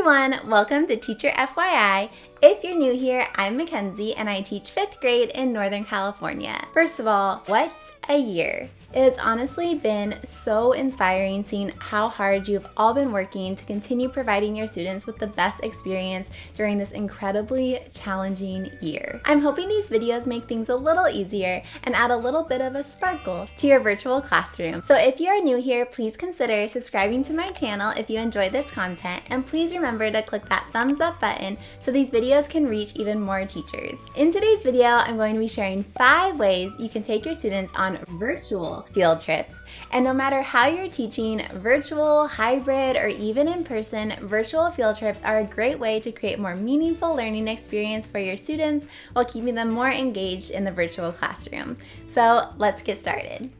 everyone, welcome to TeacherFYI. If you're new here, I'm Mackenzie and I teach 5th grade in Northern California. First of all, what a year. It has honestly been so inspiring seeing how hard you've all been working to continue providing your students with the best experience during this incredibly challenging year. I'm hoping these videos make things a little easier and add a little bit of a sparkle to your virtual classroom. So if you are new here, please consider subscribing to my channel if you enjoy this content, and please remember to click that thumbs up button so these videos can reach even more teachers. In today's video, I'm going to be sharing 5 ways you can take your students on virtual field trips. And no matter how you're teaching, virtual, hybrid, or even in person, virtual field trips are a great way to create more meaningful learning experience for your students while keeping them more engaged in the virtual classroom. So let's get started.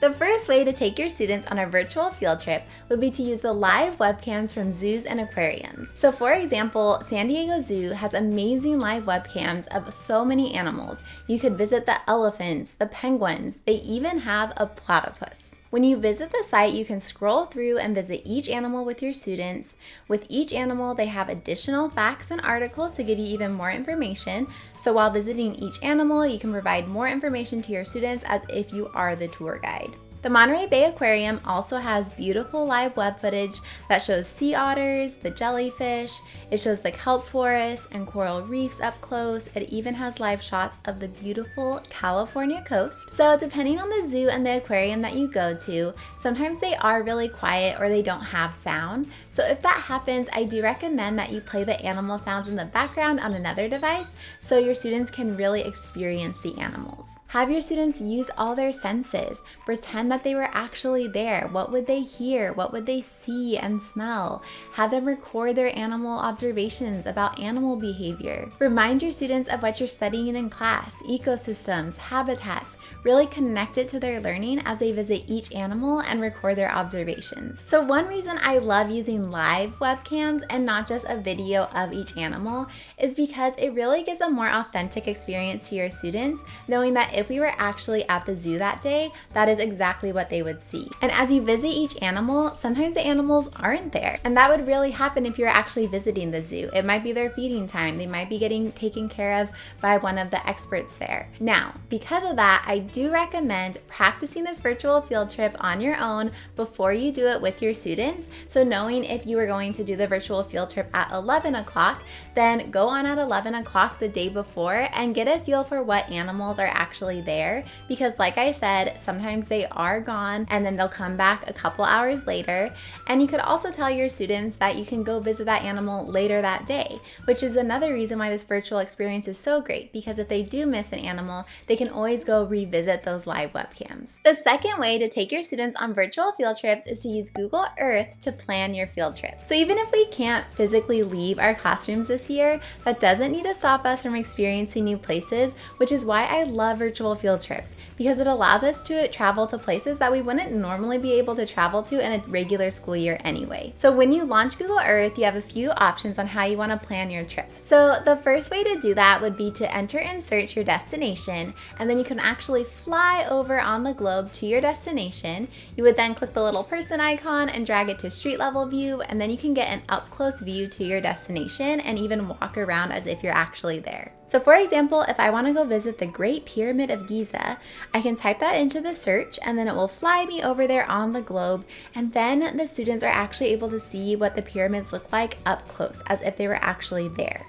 The first way to take your students on a virtual field trip would be to use the live webcams from zoos and aquariums. So for example, San Diego Zoo has amazing live webcams of so many animals. You could visit the elephants, the penguins, they even have a platypus. When you visit the site, you can scroll through and visit each animal with your students. With each animal, they have additional facts and articles to give you even more information. So while visiting each animal, you can provide more information to your students as if you are the tour guide. The Monterey Bay Aquarium also has beautiful live web footage that shows sea otters, the jellyfish, it shows the kelp forest and coral reefs up close. It even has live shots of the beautiful California coast. So depending on the zoo and the aquarium that you go to, sometimes they are really quiet or they don't have sound. So if that happens, I do recommend that you play the animal sounds in the background on another device so your students can really experience the animals. Have your students use all their senses. Pretend that they were actually there. What would they hear? What would they see and smell? Have them record their animal observations about animal behavior. Remind your students of what you're studying in class, ecosystems, habitats. Really connect it to their learning as they visit each animal and record their observations. So one reason I love using live webcams and not just a video of each animal is because it really gives a more authentic experience to your students, knowing that if we were actually at the zoo that day, that is exactly what they would see. And as you visit each animal, sometimes the animals aren't there. And that would really happen if you're actually visiting the zoo. It might be their feeding time. They might be getting taken care of by one of the experts there. Now, because of that, I do recommend practicing this virtual field trip on your own before you do it with your students. So knowing if you were going to do the virtual field trip at 11 o'clock, then go on at 11 o'clock the day before and get a feel for what animals are actually there, because like I said, sometimes they are gone and then they'll come back a couple hours later. And you could also tell your students that you can go visit that animal later that day, which is another reason why this virtual experience is so great, because if they do miss an animal, they can always go revisit those live webcams. The second way to take your students on virtual field trips is to use Google Earth to plan your field trip. So even if we can't physically leave our classrooms this year, that doesn't need to stop us from experiencing new places, which is why I love virtual field trips, because it allows us to travel to places that we wouldn't normally be able to travel to in a regular school year anyway. So when you launch Google Earth, you have a few options on how you want to plan your trip. So the first way to do that would be to enter and search your destination, and then you can actually fly over on the globe to your destination. You would then click the little person icon and drag it to street level view, and then you can get an up close view to your destination and even walk around as if you're actually there. So for example, if I want to go visit the Great Pyramid of Giza, I can type that into the search and then it will fly me over there on the globe, and then the students are actually able to see what the pyramids look like up close as if they were actually there.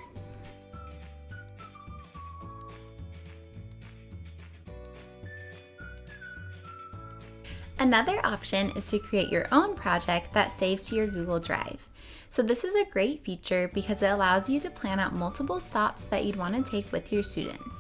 Another option is to create your own project that saves to your Google Drive. So this is a great feature because it allows you to plan out multiple stops that you'd want to take with your students.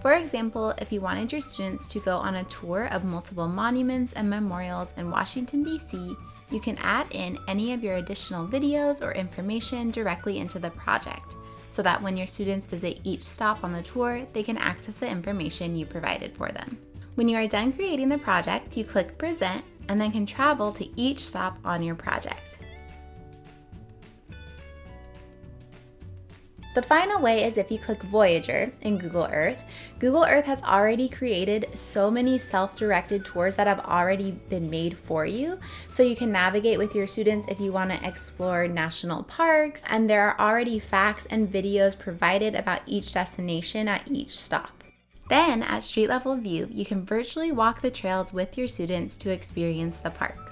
For example, if you wanted your students to go on a tour of multiple monuments and memorials in Washington, D.C., you can add in any of your additional videos or information directly into the project, so that when your students visit each stop on the tour, they can access the information you provided for them. When you are done creating the project, you click Present and then can travel to each stop on your project. The final way is if you click Voyager in Google Earth. Google Earth has already created so many self-directed tours that have already been made for you. So you can navigate with your students if you want to explore national parks, and there are already facts and videos provided about each destination at each stop. Then at street level view, you can virtually walk the trails with your students to experience the park.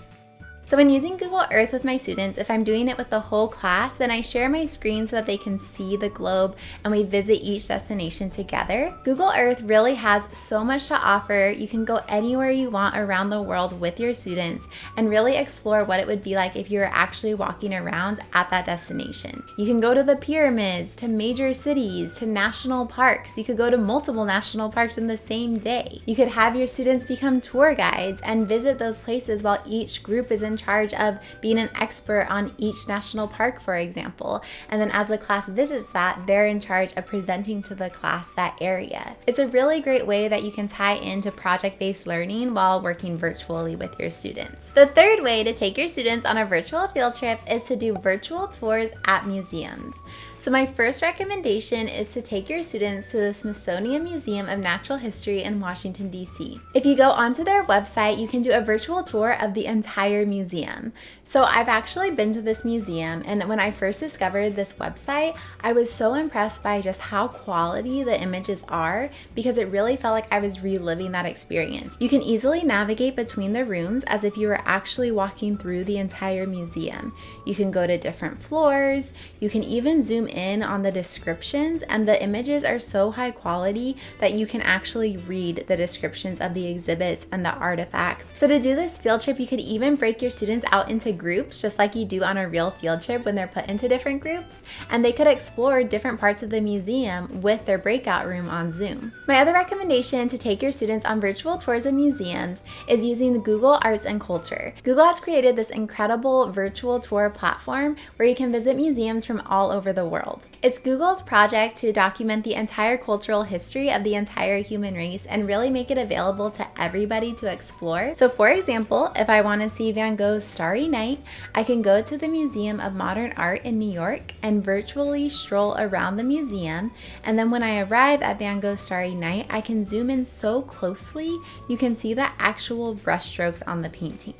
So when using Google Earth with my students, if I'm doing it with the whole class, then I share my screen so that they can see the globe and we visit each destination together. Google Earth really has so much to offer. You can go anywhere you want around the world with your students and really explore what it would be like if you were actually walking around at that destination. You can go to the pyramids, to major cities, to national parks. You could go to multiple national parks in the same day. You could have your students become tour guides and visit those places while each group is in charge of being an expert on each national park, for example. And then as the class visits that, they're in charge of presenting to the class that area. It's a really great way that you can tie into project-based learning while working virtually with your students. The third way to take your students on a virtual field trip is to do virtual tours at museums. So my first recommendation is to take your students to the Smithsonian Museum of Natural History in Washington, D.C. If you go onto their website, you can do a virtual tour of the entire museum. So I've actually been to this museum, and when I first discovered this website, I was so impressed by just how quality the images are, because it really felt like I was reliving that experience. You can easily navigate between the rooms as if you were actually walking through the entire museum. You can go to different floors, you can even zoom in on the descriptions, and the images are so high quality that you can actually read the descriptions of the exhibits and the artifacts. So to do this field trip, you could even break your students out into groups, just like you do on a real field trip when they're put into different groups, and they could explore different parts of the museum with their breakout room on Zoom. My other recommendation to take your students on virtual tours of museums is using the Google Arts and Culture. Google has created this incredible virtual tour platform where you can visit museums from all over the world. It's Google's project to document the entire cultural history of the entire human race and really make it available to everybody to explore. So for example, if I want to see Van Gogh's Starry Night, I can go to the Museum of Modern Art in New York and virtually stroll around the museum, and then when I arrive at Van Gogh's Starry Night, I can zoom in so closely you can see the actual brushstrokes on the painting.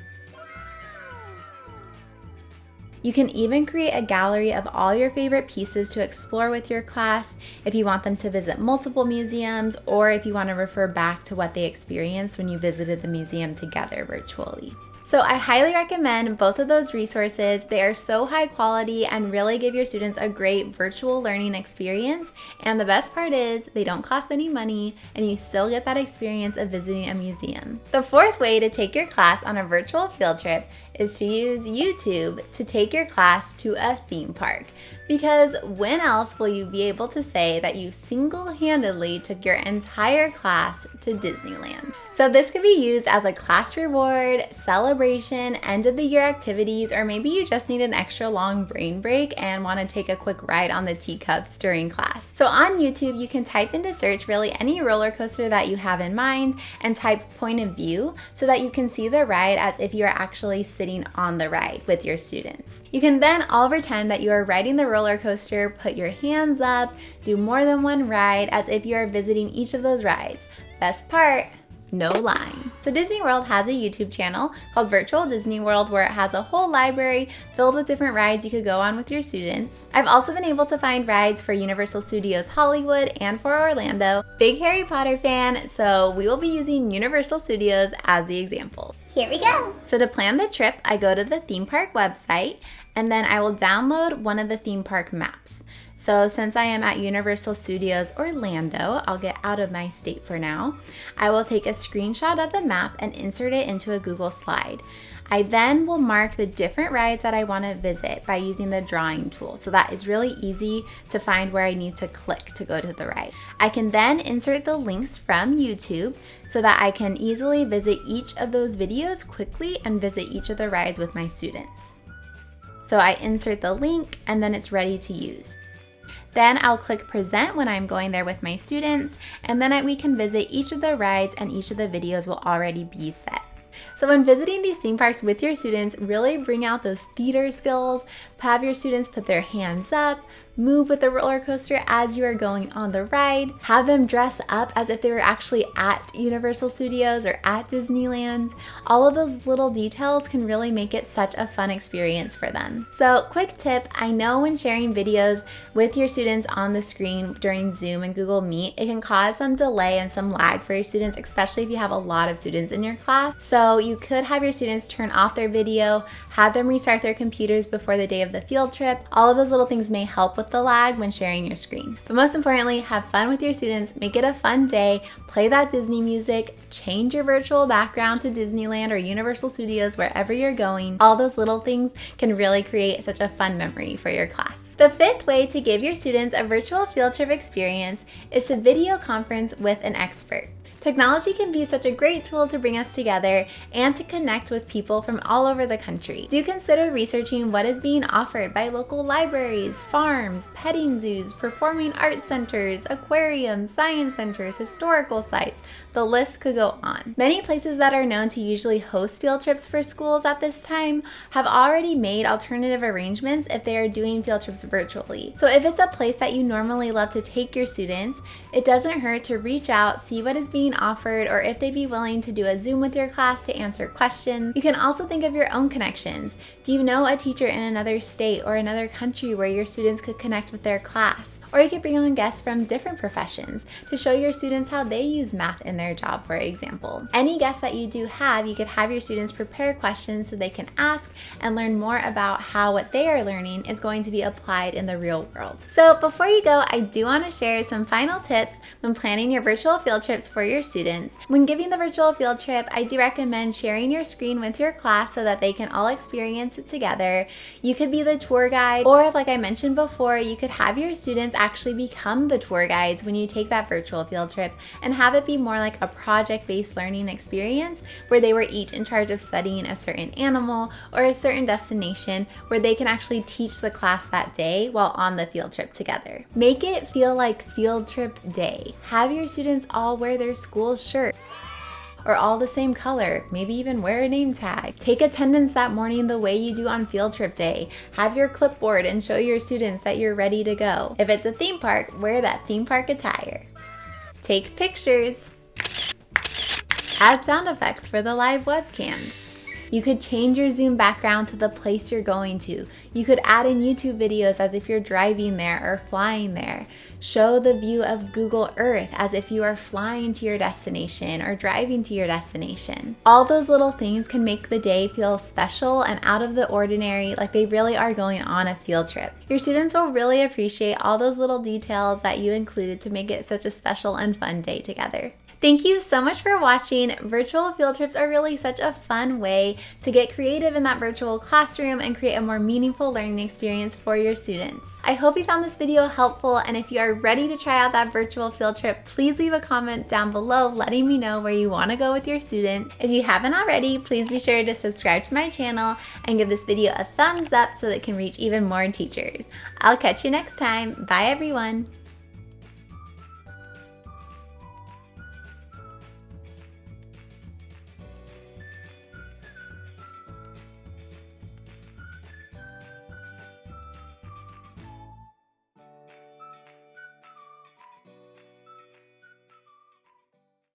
You can even create a gallery of all your favorite pieces to explore with your class if you want them to visit multiple museums, or if you want to refer back to what they experienced when you visited the museum together virtually. So I highly recommend both of those resources. They are so high quality and really give your students a great virtual learning experience. And the best part is they don't cost any money and you still get that experience of visiting a museum. The fourth way to take your class on a virtual field trip is to use YouTube to take your class to a theme park. Because when else will you be able to say that you single-handedly took your entire class to Disneyland? So this could be used as a class reward, celebration, end of the year activities, or maybe you just need an extra long brain break and want to take a quick ride on the teacups during class. So on YouTube, you can type into search really any roller coaster that you have in mind and type point of view so that you can see the ride as if you are actually sitting on the ride with your students. You can then all pretend that you are riding the roller coaster, put your hands up, do more than one ride as if you are visiting each of those rides. Best part, no line. So Disney World has a YouTube channel called Virtual Disney World where it has a whole library filled with different rides you could go on with your students. I've also been able to find rides for Universal Studios Hollywood and for Orlando. Big Harry Potter fan, so we will be using Universal Studios as the example. Here we go. So to plan the trip, I go to the theme park website and then I will download one of the theme park maps. So since I am at Universal Studios Orlando, I'll get out of my state for now. I will take a screenshot of the map and insert it into a Google slide. I then will mark the different rides that I want to visit by using the drawing tool so that it's really easy to find where I need to click to go to the ride. I can then insert the links from YouTube so that I can easily visit each of those videos quickly and visit each of the rides with my students. So I insert the link and then it's ready to use. Then I'll click present when I'm going there with my students, and then we can visit each of the rides and each of the videos will already be set. So when visiting these theme parks with your students, really bring out those theater skills, have your students put their hands up, move with the roller coaster as you are going on the ride, have them dress up as if they were actually at Universal Studios or at Disneyland. All of those little details can really make it such a fun experience for them. So quick tip, I know when sharing videos with your students on the screen during Zoom and Google Meet, it can cause some delay and some lag for your students, especially if you have a lot of students in your class. So you could have your students turn off their video, have them restart their computers before the day of the field trip. All of those little things may help with the lag when sharing your screen. But most importantly, have fun with your students, make it a fun day, play that Disney music, change your virtual background to Disneyland or Universal Studios, wherever you're going. All those little things can really create such a fun memory for your class. The fifth way to give your students a virtual field trip experience is to video conference with an expert. Technology can be such a great tool to bring us together and to connect with people from all over the country. Do consider researching what is being offered by local libraries, farms, petting zoos, performing arts centers, aquariums, science centers, historical sites. The list could go on. Many places that are known to usually host field trips for schools at this time have already made alternative arrangements if they are doing field trips virtually. So if it's a place that you normally love to take your students, it doesn't hurt to reach out, see what is being offered, or if they'd be willing to do a Zoom with your class to answer questions. You can also think of your own connections. Do you know a teacher in another state or another country where your students could connect with their class? Or you could bring on guests from different professions to show your students how they use math in their job, for example. Any guests that you do have, you could have your students prepare questions so they can ask and learn more about how what they are learning is going to be applied in the real world. So before you go, I do want to share some final tips when planning your virtual field trips for your students. When giving the virtual field trip, I do recommend sharing your screen with your class so that they can all experience it together. You could be the tour guide, or like I mentioned before, you could have your students actually become the tour guides when you take that virtual field trip and have it be more like a project-based learning experience where they were each in charge of studying a certain animal or a certain destination where they can actually teach the class that day while on the field trip together. Make it feel like field trip day. Have your students all wear their school shirt or all the same color, maybe even wear a name tag. Take attendance that morning the way you do on field trip day. Have your clipboard and show your students that you're ready to go. If it's a theme park, wear that theme park attire. Take pictures. Add sound effects for the live webcams. You could change your Zoom background to the place you're going to. You could add in YouTube videos as if you're driving there or flying there. Show the view of Google Earth as if you are flying to your destination or driving to your destination. All those little things can make the day feel special and out of the ordinary, like they really are going on a field trip. Your students will really appreciate all those little details that you include to make it such a special and fun day together. Thank you so much for watching. Virtual field trips are really such a fun way to get creative in that virtual classroom and create a more meaningful learning experience for your students. I hope you found this video helpful, and if you are ready to try out that virtual field trip, please leave a comment down below letting me know where you want to go with your student. If you haven't already, please be sure to subscribe to my channel and give this video a thumbs up so that it can reach even more teachers. I'll catch you next time. Bye everyone.